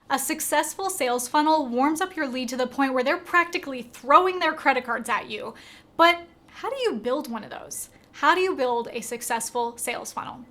A successful sales funnel warms up your lead to the point where they're practically throwing their credit cards at you. But how do you build one of those? How do you build a successful sales funnel?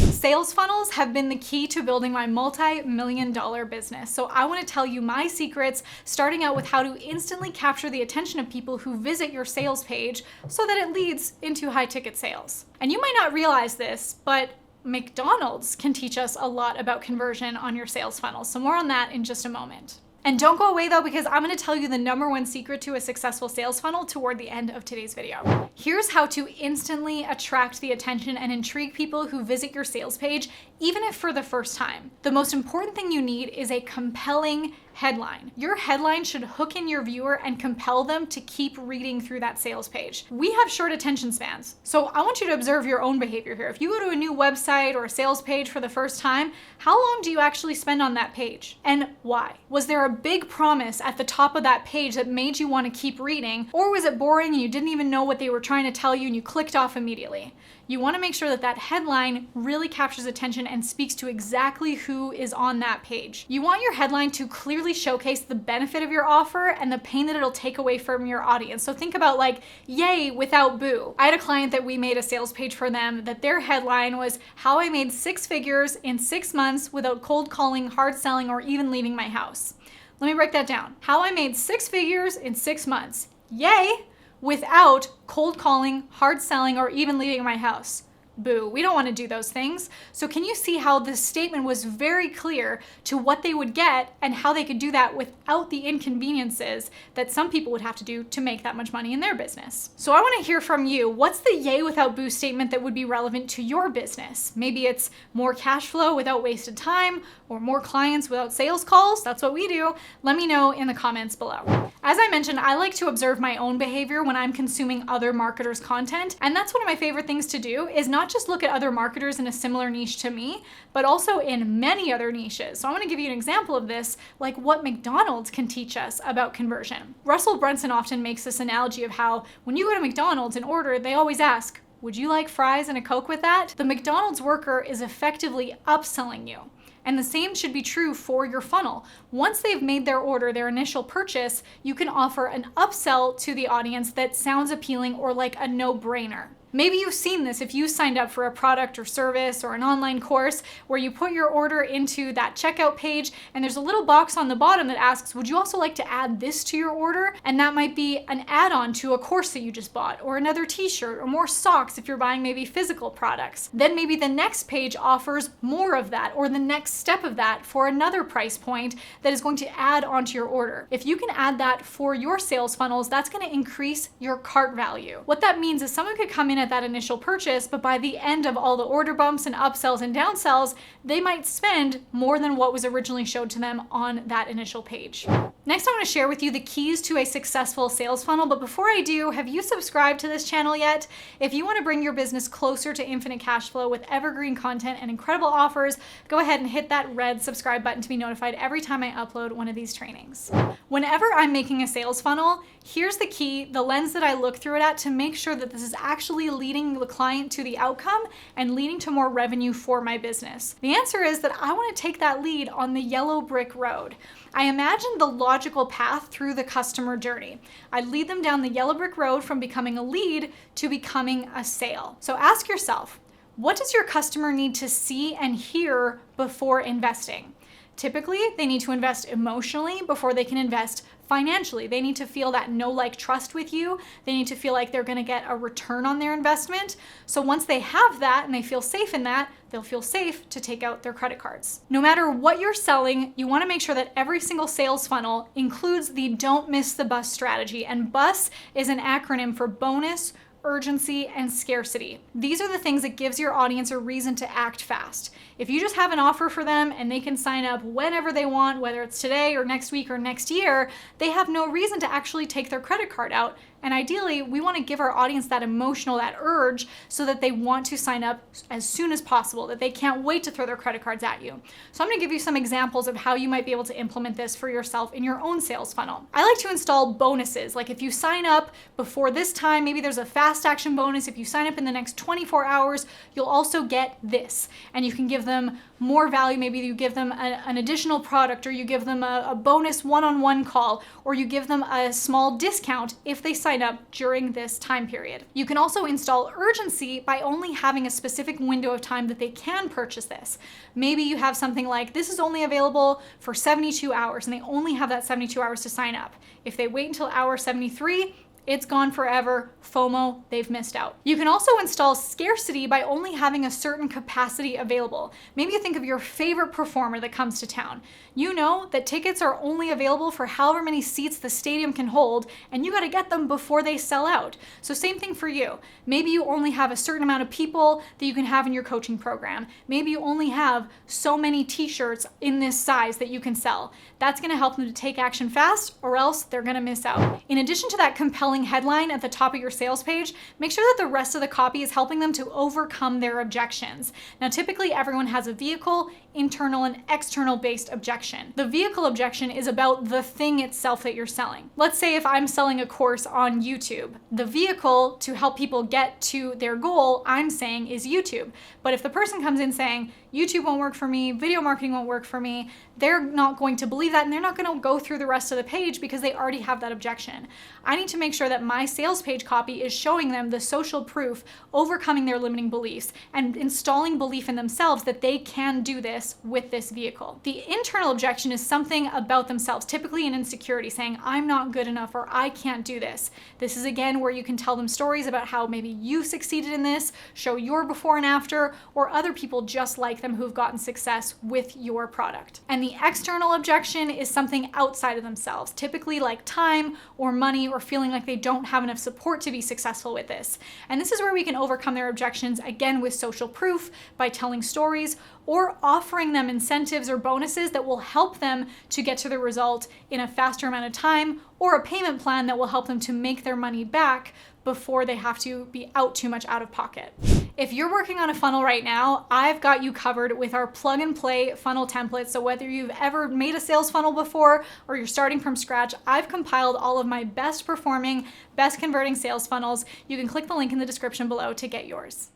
Sales funnels have been the key to building my multi-million-dollar business. So I want to tell you my secrets, starting out with how to instantly capture the attention of people who visit your sales page so that it leads into high-ticket sales. And you might not realize this, but McDonald's can teach us a lot about conversion on your sales funnel. So more on that in just a moment. And don't go away though, because I'm gonna tell you the #1 secret to a successful sales funnel toward the end of today's video. Here's how to instantly attract the attention and intrigue people who visit your sales page, even if for the first time. The most important thing you need is a compelling headline. Your headline should hook in your viewer and compel them to keep reading through that sales page. We have short attention spans, so I want you to observe your own behavior here. If you go to a new website or a sales page for the first time, how long do you actually spend on that page? And why? Was there a big promise at the top of that page that made you want to keep reading, or was it boring and you didn't even know what they were trying to tell you and you clicked off immediately? You want to make sure that that headline really captures attention and speaks to exactly who is on that page. You want your headline to clearly showcase the benefit of your offer and the pain that it'll take away from your audience. So think about like, yay without boo. I had a client that we made a sales page for them that their headline was how I made 6 figures in 6 months without cold calling, hard selling, or even leaving my house. Let me break that down. How I made 6 figures in 6 months. Yay! Without cold calling, hard selling, or even leaving my house. Boo, we don't want to do those things. So can you see how this statement was very clear to what they would get and how they could do that without the inconveniences that some people would have to do to make that much money in their business? So I want to hear from you. What's the yay without boo statement that would be relevant to your business? Maybe it's more cash flow without wasted time, or more clients without sales calls. That's what we do. Let me know in the comments below. As I mentioned, I like to observe my own behavior when I'm consuming other marketers' content. And that's one of my favorite things to do, is not just look at other marketers in a similar niche to me, but also in many other niches. So I want to give you an example of this, like what McDonald's can teach us about conversion. Russell Brunson often makes this analogy of how when you go to McDonald's and order, they always ask, would you like fries and a Coke with that? The McDonald's worker is effectively upselling you. And the same should be true for your funnel. Once they've made their order, their initial purchase, you can offer an upsell to the audience that sounds appealing or like a no-brainer. Maybe you've seen this if you signed up for a product or service or an online course where you put your order into that checkout page and there's a little box on the bottom that asks, would you also like to add this to your order? And that might be an add-on to a course that you just bought, or another t-shirt, or more socks if you're buying maybe physical products. Then maybe the next page offers more of that, or the next step of that for another price point that is going to add onto your order. If you can add that for your sales funnels, that's going to increase your cart value. What that means is someone could come in at that initial purchase, but by the end of all the order bumps and upsells and downsells, they might spend more than what was originally showed to them on that initial page. Next, I want to share with you the keys to a successful sales funnel. But before I do, have you subscribed to this channel yet? If you want to bring your business closer to infinite cash flow with evergreen content and incredible offers, go ahead and hit that red subscribe button to be notified every time I upload one of these trainings. Whenever I'm making a sales funnel, here's the key, the lens that I look through it at to make sure that this is actually leading the client to the outcome and leading to more revenue for my business. The answer is that I want to take that lead on the yellow brick road. I imagine the logical path through the customer journey. I lead them down the yellow brick road from becoming a lead to becoming a sale. So ask yourself, what does your customer need to see and hear before investing? Typically, they need to invest emotionally before they can invest financially. They need to feel that know, like, trust with you. They need to feel like they're going to get a return on their investment. So once they have that and they feel safe in that, they'll feel safe to take out their credit cards. No matter what you're selling, you want to make sure that every single sales funnel includes the don't miss the bus strategy. And BUS is an acronym for bonus, urgency, and scarcity. These are the things that gives your audience a reason to act fast. If you just have an offer for them and they can sign up whenever they want, whether it's today or next week or next year, they have no reason to actually take their credit card out And ideally, we want to give our audience that that urge so that they want to sign up as soon as possible, that they can't wait to throw their credit cards at you. So I'm going to give you some examples of how you might be able to implement this for yourself in your own sales funnel. I like to install bonuses. Like if you sign up before this time, maybe there's a fast action bonus. If you sign up in the next 24 hours, you'll also get this. And you can give them more value. Maybe you give them an additional product, or you give them a bonus one-on-one call, or you give them a small discount if they sign up during this time period. You can also install urgency by only having a specific window of time that they can purchase this. Maybe you have something like, this is only available for 72 hours, and they only have that 72 hours to sign up. If they wait until hour 73, it's gone forever. FOMO, they've missed out. You can also install scarcity by only having a certain capacity available. Maybe you think of your favorite performer that comes to town. You know that tickets are only available for however many seats the stadium can hold, and you gotta get them before they sell out. So same thing for you. Maybe you only have a certain amount of people that you can have in your coaching program. Maybe you only have so many t-shirts in this size that you can sell. That's gonna help them to take action fast, or else they're gonna miss out. In addition to that compelling headline at the top of your sales page, make sure that the rest of the copy is helping them to overcome their objections. Now, typically everyone has a vehicle, internal, and external based objection. The vehicle objection is about the thing itself that you're selling. Let's say if I'm selling a course on YouTube, the vehicle to help people get to their goal, I'm saying, is YouTube. But if the person comes in saying, YouTube won't work for me, video marketing won't work for me, they're not going to believe that, and they're not going to go through the rest of the page because they already have that objection. I need to make sure that my sales page copy is showing them the social proof, overcoming their limiting beliefs, and installing belief in themselves that they can do this with this vehicle. The internal objection is something about themselves, typically an insecurity, saying, I'm not good enough, or I can't do this. This is again where you can tell them stories about how maybe you succeeded in this, show your before and after, or other people just like them who've gotten success with your product. And the external objection is something outside of themselves, typically like time or money, or feeling like they don't have enough support to be successful with this. And this is where we can overcome their objections, again with social proof, by telling stories, or offering them incentives or bonuses that will help them to get to the result in a faster amount of time, or a payment plan that will help them to make their money back before they have to be out too much out of pocket. If you're working on a funnel right now, I've got you covered with our plug and play funnel template. So whether you've ever made a sales funnel before or you're starting from scratch, I've compiled all of my best performing, best converting sales funnels. You can click the link in the description below to get yours.